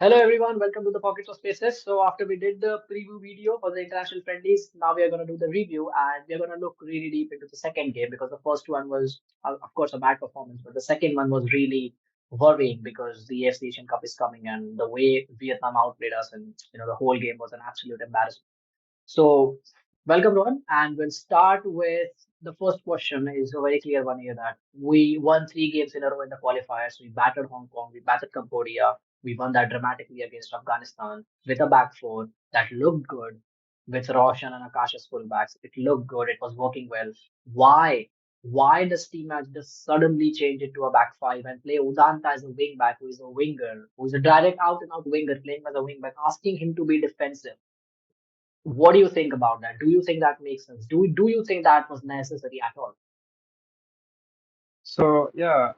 Hello everyone, welcome to the Pockets of Spaces. So after we did the preview video for the international friendlies, now we are going to do the review and we are going to look really deep into the second game because the first one was, of course, a bad performance, but the second one was really worrying because the AFC Asian Cup is coming and the way Vietnam outplayed us and the whole game was an absolute embarrassment. So, welcome Rohan, and we'll start with the first question. Is a very clear one here that we won three games in a row in the qualifiers. We battered Hong Kong, we battered Cambodia, we won that dramatically against Afghanistan with a back four that looked good with Roshan and Akash as fullbacks. It looked good. It was working well. Why? Why does team match just suddenly change into a back five and play Udanta as a wing back, who is a winger, who is a direct out and out winger playing as a wing back, asking him to be defensive? What do you think about that? Do you think that makes sense? Do you think that was necessary at all? So yeah,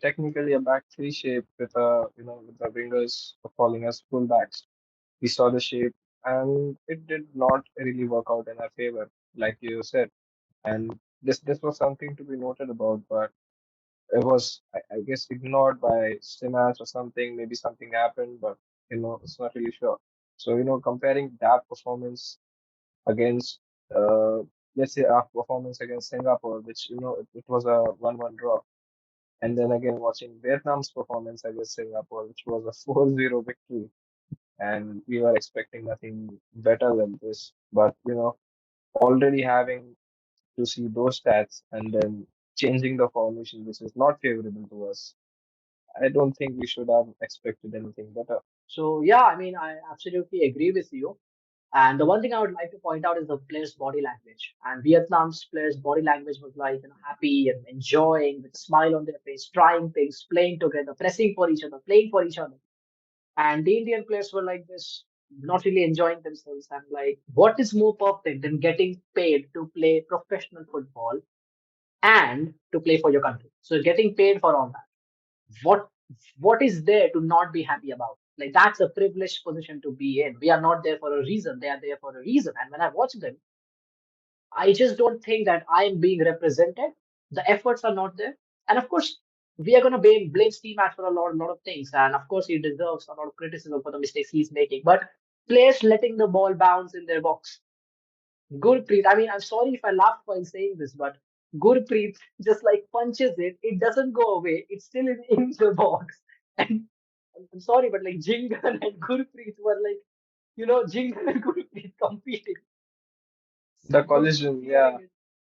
technically a back three shape with with the wingers falling as fullbacks. We saw the shape and it did not really work out in our favor, like you said. And this was something to be noted about, but it was I guess ignored by Stimac or something. Maybe something happened, but it's not really sure. So comparing that performance against let's say our performance against Singapore, which it was a 1-1 draw, and then again, watching Vietnam's performance against Singapore, which was a 4-0 victory. And we were expecting nothing better than this. But, already having to see those stats and then changing the formation, which is not favorable to us, I don't think we should have expected anything better. So yeah, I mean, I absolutely agree with you. And the one thing I would like to point out is the players' body language. And Vietnam's players' body language was like happy and enjoying with a smile on their face, trying things, playing together, pressing for each other, playing for each other. And the Indian players were like this, not really enjoying themselves. And like, what is more perfect than getting paid to play professional football and to play for your country? So getting paid for all that. what what is there to not be happy about? Like that's a privileged position to be in. We are not there for a reason. They are there for a reason. And when I watch them, I just don't think that I am being represented. The efforts are not there. And of course, we are going to blame Steve Nash for a lot of things. And of course, he deserves a lot of criticism for the mistakes he's making. But players letting the ball bounce in their box. Gurpreet, I mean, I'm sorry if I laugh while saying this, but Gurpreet just like punches it, it doesn't go away. It's still in the box. And I'm sorry, but like Jingan and Gurpreet were like, Jingan and Gurpreet competing. The Gurpreet collision, clearing yeah, it.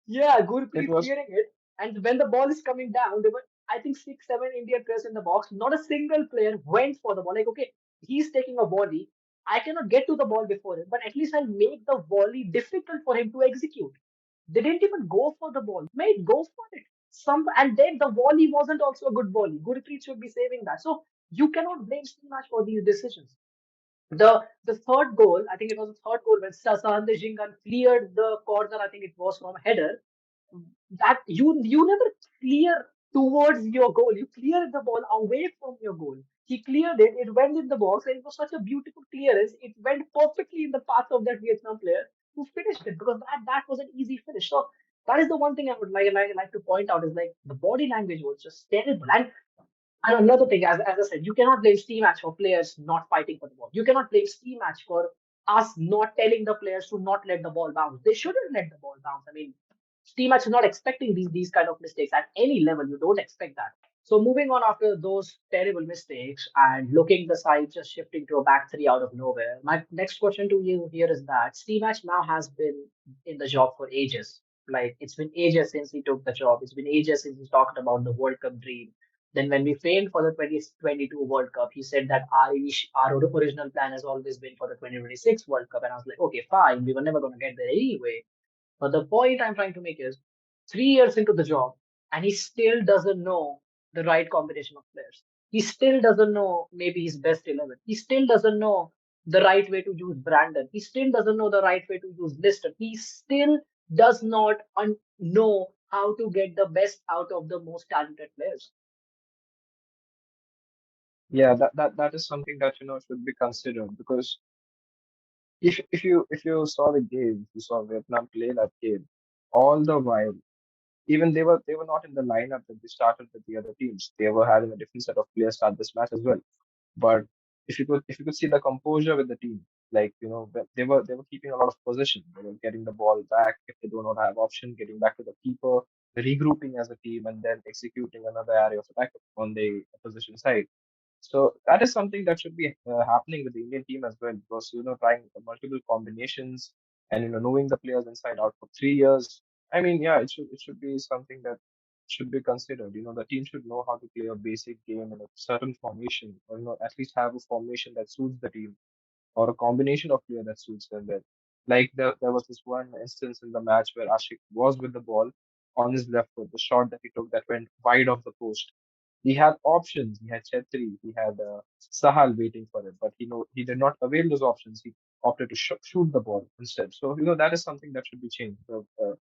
Yeah, it Gurpreet was clearing it. And when the ball is coming down, there were, I think, 6, 7 Indian players in the box. Not a single player went for the ball. Like, okay, he's taking a volley. I cannot get to the ball before him, but at least I'll make the volley difficult for him to execute. They didn't even go for the ball. Mate, go for it. And then the volley wasn't also a good volley. Gurpreet should be saving that. So you cannot blame Stimac for these decisions. The third goal, I think it was the third goal when Sasande Jingan cleared the corner. I think it was from a header. That you never clear towards your goal. You clear the ball away from your goal. He cleared it. It went in the box, and it was such a beautiful clearance. It went perfectly in the path of that Vietnam player who finished it because that was an easy finish. So that is the one thing I would like to point out is like the body language was just terrible. And another thing, as I said, you cannot blame Steam Match for players not fighting for the ball. You cannot blame Steam Match for us not telling the players to not let the ball bounce. They shouldn't let the ball bounce. I mean, Steam Match is not expecting these kind of mistakes at any level. You don't expect that. So moving on after those terrible mistakes and looking the side just shifting to a back three out of nowhere. My next question to you here is that Steam Match now has been in the job for ages. Like it's been ages since he took the job. It's been ages since he talked about the World Cup dream. Then when we failed for the 2022 World Cup, he said that our original plan has always been for the 2026 World Cup. And I was like, okay, fine. We were never going to get there anyway. But the point I'm trying to make is 3 years into the job, and he still doesn't know the right combination of players. He still doesn't know maybe his best 11. He still doesn't know the right way to use Brandon. He still doesn't know the right way to use Lister. He still does not know how to get the best out of the most talented players. yeah, that is something that should be considered because if you saw the game, you saw Vietnam play that game, all the while even they were not in the lineup that they started with the other teams. They were having a different set of players start this match as well. But if you could see the composure with the team, like they were keeping a lot of possession. They were getting the ball back if they do not have option, getting back to the keeper, regrouping as a team, and then executing another area of attack on the opposition side. So that is something that should be happening with the Indian team as well, because trying multiple combinations and knowing the players inside out for 3 years. I mean, yeah, it should be something that should be considered. The team should know how to play a basic game in a certain formation, or at least have a formation that suits the team, or a combination of player that suits them well. Like there was this one instance in the match where Ashik was with the ball on his left foot, the shot that he took that went wide of the post. He had options. He had Chetri, he had Sahal waiting for it, but he did not avail those options. He opted to shoot the ball instead. So that is something that should be changed. The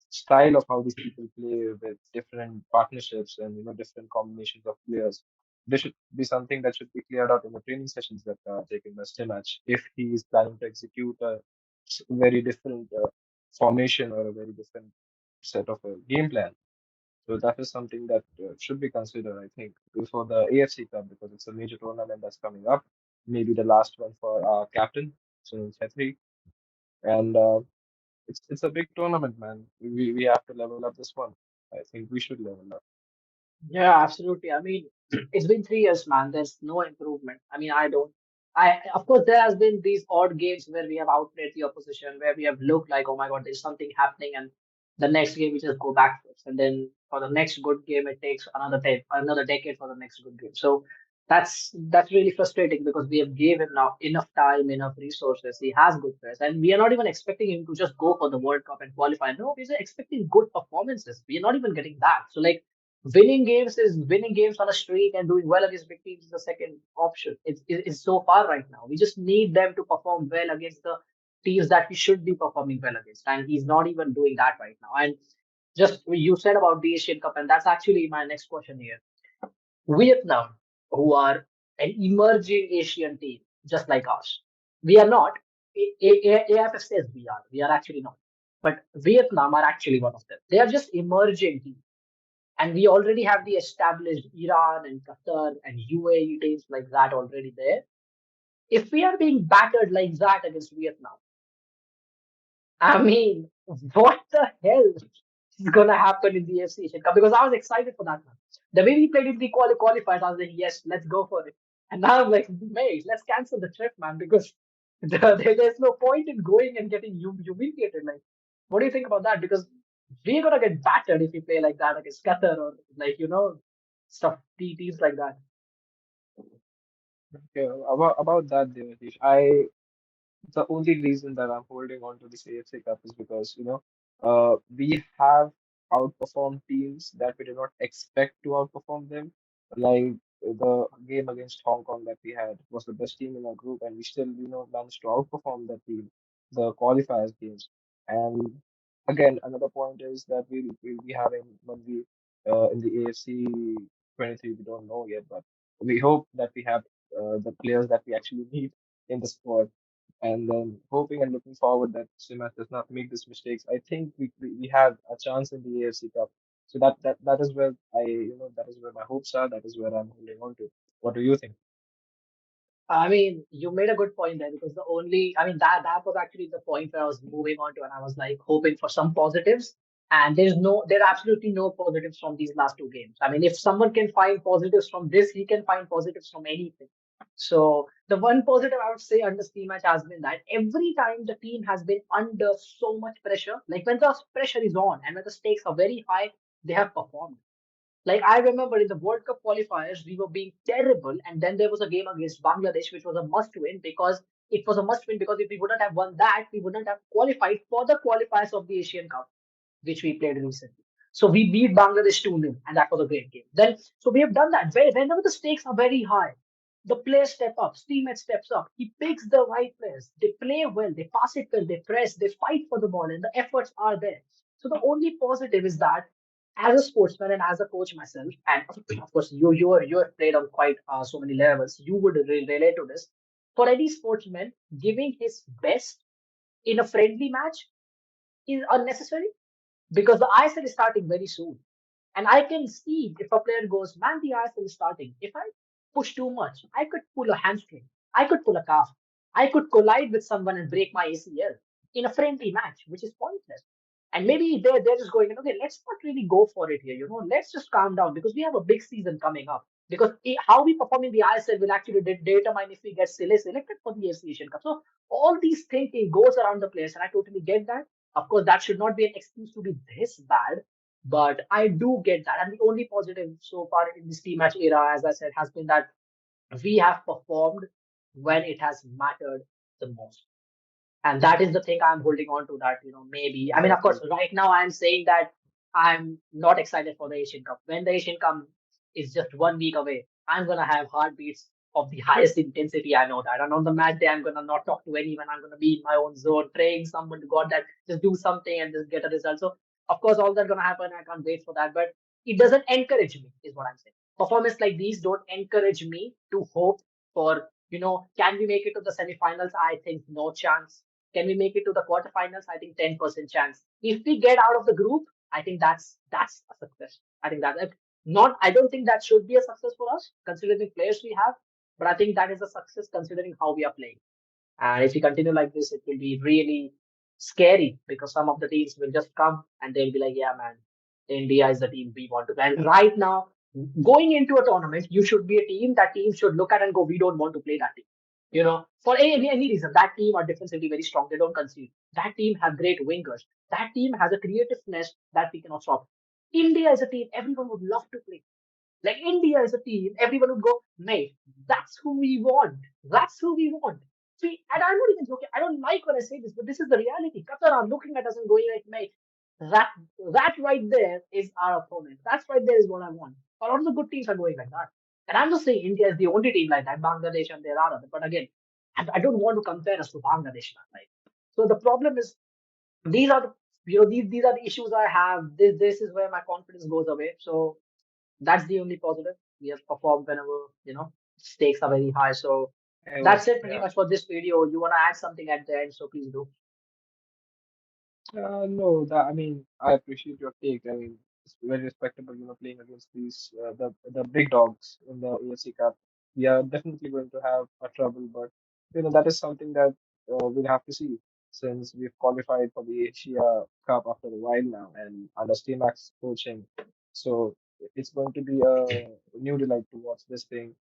style of how these people play with different partnerships and different combinations of players. This should be something that should be cleared out in the training sessions that are taken by Stimac if he is planning to execute a very different formation or a very different set of a game plan. So that is something that should be considered, I think, before the AFC Cup, because it's a major tournament that's coming up. Maybe the last one for our captain, Sunil Chhetri, and it's a big tournament, man. We have to level up this one. I think we should level up. Yeah, absolutely. I mean, it's been 3 years, man. There's no improvement. I mean, I don't. Of course, there has been these odd games where we have outplayed the opposition, where we have looked like, oh my God, there's something happening, and the next game we just go backwards, and then for the next good game, it takes another decade for the next good game. So that's really frustrating because we have gave him now enough time, enough resources. He has good players, and we are not even expecting him to just go for the World Cup and qualify. No, we're expecting good performances. We are not even getting that. So like winning games on a streak and doing well against big teams is the second option. It's so far right now. We just need them to perform well against the teams that we should be performing well against, and he's not even doing that right now. And just you said about the Asian Cup, and that's actually my next question here. Vietnam, who are an emerging Asian team, just like us, we are not. AFF says we are. We are actually not. But Vietnam are actually one of them. They are just emerging teams, and we already have the established Iran and Qatar and UAE teams like that already there. If we are being battered like that against Vietnam, I mean, what the hell is gonna happen in the AFC Asian Cup? Because I was excited for that one. The way we played in the qualifiers, I was like, yes, let's go for it. And now I'm like, mate, let's cancel the trip, man, because there's no point in going and getting humiliated. Like, what do you think about that? Because we're gonna get battered if we play like that against Qatar or like stuff teams like that. Okay, about that, Devatish, the only reason that I'm holding on to this AFC Cup is because we have outperformed teams that we did not expect to outperform them. Like the game against Hong Kong that we had was the best team in our group, and we still managed to outperform that team, the qualifiers games. And again, another point is that we'll be having when we in the AFC 23, we don't know yet, but we hope that we have the players that we actually need in the squad, and then hoping and looking forward that Simas does not make these mistakes. I think we have a chance in the AFC Cup. So that is where that is where my hopes are. That is where I'm holding on to. What do you think? I mean, you made a good point there because I mean, that was actually the point where I was moving on to, and I was like hoping for some positives. And there are absolutely no positives from these last two games. I mean, if someone can find positives from this, he can find positives from anything. So the one positive I would say under Steam match has been that every time the team has been under so much pressure, like when the pressure is on and when the stakes are very high, they have performed. Like I remember in the World Cup qualifiers, we were being terrible, and then there was a game against Bangladesh, which was a must-win because it was a must-win because if we wouldn't have won that, we wouldn't have qualified for the qualifiers of the Asian Cup, which we played recently. So we beat Bangladesh 2-0, and that was a great game. Then, so we have done that. Whenever the stakes are very high, the players step up, teammate steps up, he picks the right players, they play well, they pass it well, they press, they fight for the ball, and the efforts are there. So the only positive is that as a sportsman and as a coach myself, and of course you have played on quite so many levels, you would relate to this. For any sportsman, giving his best in a friendly match is unnecessary because the ISL is starting very soon. And I can see if a player goes, man, the ISL is starting. If I push too much. I could pull a hamstring. I could pull a calf. I could collide with someone and break my ACL in a friendly match, which is pointless. And maybe they're just going, okay, let's not really go for it here. Let's just calm down because we have a big season coming up. Because how we perform in the ISL will actually determine if we get selected for the AFC Asian Cup. So all these thinking goes around the place, and I totally get that. Of course, that should not be an excuse to be this bad, but I do get that. And the only positive so far in this team match era, as I said, has been that we have performed when it has mattered the most. And that is the thing I'm holding on to, that maybe, I mean, of course, Exactly. right now I'm saying that I'm not excited for the Asian Cup. When the Asian Cup is just 1 week away, I'm gonna have heartbeats of the highest intensity. I know that. And on the match day, I'm gonna not talk to anyone. I'm gonna be in my own zone, praying someone to God that just do something and just get a result. So of course all that's gonna happen. I can't wait for that. But it doesn't encourage me, is what I'm saying. Performance like these don't encourage me to hope for, can we make it to the semifinals? I think no chance. Can we make it to the quarterfinals? I think 10% chance. If we get out of the group, I think that's a success. I think that not. I don't think that should be a success for us, considering the players we have. But I think that is a success considering how we are playing. And if we continue like this, it will be really scary because some of the teams will just come and they'll be like, yeah, man, India is the team we want to play. And right now, going into a tournament, you should be a team that teams should look at and go, we don't want to play that team. For any reason, that team are defensively very strong. They don't concede. That team has great wingers. That team has a creativeness that we cannot stop. India is a team everyone would love to play. Like India is a team, everyone would go, mate, that's who we want. That's who we want. See, and I'm not even joking. I don't like when I say this, but this is the reality. Qatar are looking at us and going like, mate, that that right there is our opponent. That's right there is what I want. A lot of the good teams are going like that. And I'm just saying India is the only team like that, Bangladesh and there are others. But again, I don't want to compare us to Bangladesh. Like, so the problem is these are the these are the issues I have. This is where my confidence goes away. So that's the only positive. We have performed whenever, stakes are very high. So that's it pretty Yeah. much for this video. You want to add something at the end, so please do. No, that I mean, I appreciate your take. I mean, it's very respectable, playing against these the big dogs in the AFC Cup. We are definitely going to have a trouble, but that is something that we'll have to see since we've qualified for the Asia Cup after a while now and under Stimac's coaching. So it's going to be a new delight to watch this thing.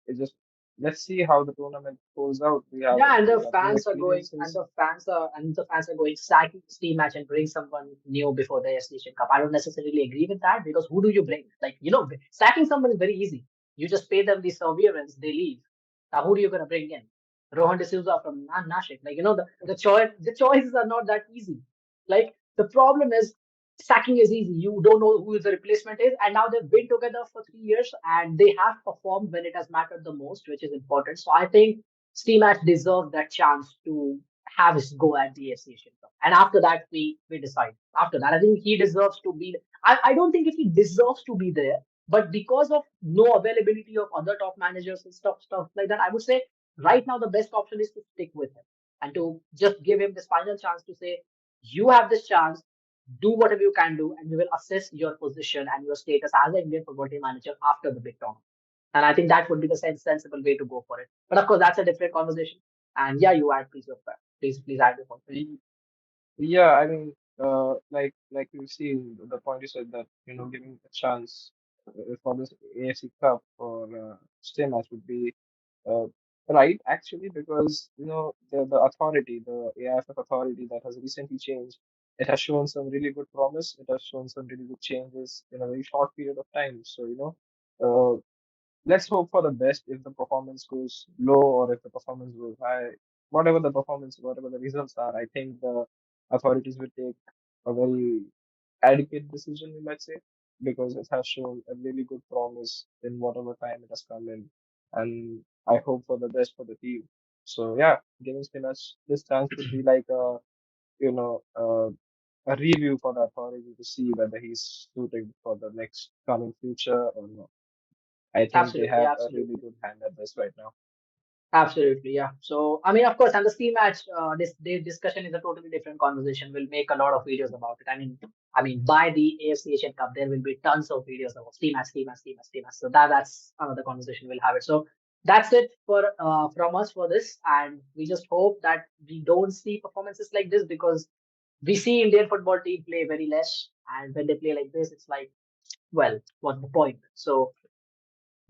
It just let's see how the tournament goes out. Yeah, and We the have new fans are going, experiences. and the fans are going sack Steam match and bring someone new before the Asian Cup. I don't necessarily agree with that because who do you bring? Like sacking someone is very easy. You just pay them the severance, they leave. Now who are you gonna bring in? Rohan D'Souza from Nashik. Like the choices are not that easy. Like the problem is sacking is easy. You don't know who the replacement is, and now they've been together for 3 years and they have performed when it has mattered the most, which is important. So I think Steamatch deserved that chance to have his go at the AFC Asian Cup. And after that, we decide. After that, I think he deserves to be. I don't think if he deserves to be there, but because of no availability of other top managers and stuff like that, I would say right now the best option is to stick with him and to just give him this final chance to say, you have this chance, do whatever you can do, and we will assess your position and your status as an Indian football team manager after the big tournament. And I think that would be the sensible way to go for it. But of course, that's a different conversation. And yeah, you add please, please add your point. Yeah, I mean, like we've seen, the point you said that giving a chance for this AFC Cup or stay match would be uh, right actually because the authority, the AIFF authority that has recently changed, it has shown some really good promise. It has shown some really good changes in a very short period of time. So let's hope for the best. If the performance goes low or if the performance goes high, whatever the performance, whatever the results are, I think the authorities will take a very adequate decision, we might say, because it has shown a really good promise in whatever time it has come in. And I hope for the best for the team. So yeah, giving Spinach this chance would be like you know, uh, a review for the authority to see whether he's suited for the next coming future or not. I think they Absolutely, have a really absolutely. good hand at this right now. Absolutely, yeah. So, I mean, of course, and the steam match, this discussion is a totally different conversation. We'll make a lot of videos about it. I mean, by the AFC Asian Cup, there will be tons of videos about steam match, steam match, steam match, steam match. So that's another conversation we'll have it. So that's it for from us for this, and we just hope that we don't see performances like this because we see Indian football team play very less, and when they play like this, it's like, well, what's the point? So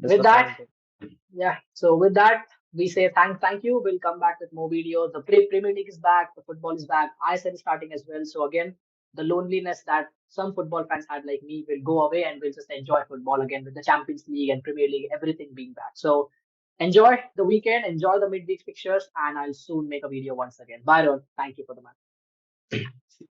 with that, Disappointing. yeah. So with that, we say thank you. We'll come back with more videos. The Premier League is back. The football is back. ISL is starting as well. So again, the loneliness that some football fans had like me will go away, and we'll just enjoy football again with the Champions League and Premier League, everything being back. So enjoy the weekend, enjoy the midweek fixtures, and I'll soon make a video once again. Byron, thank you for the match.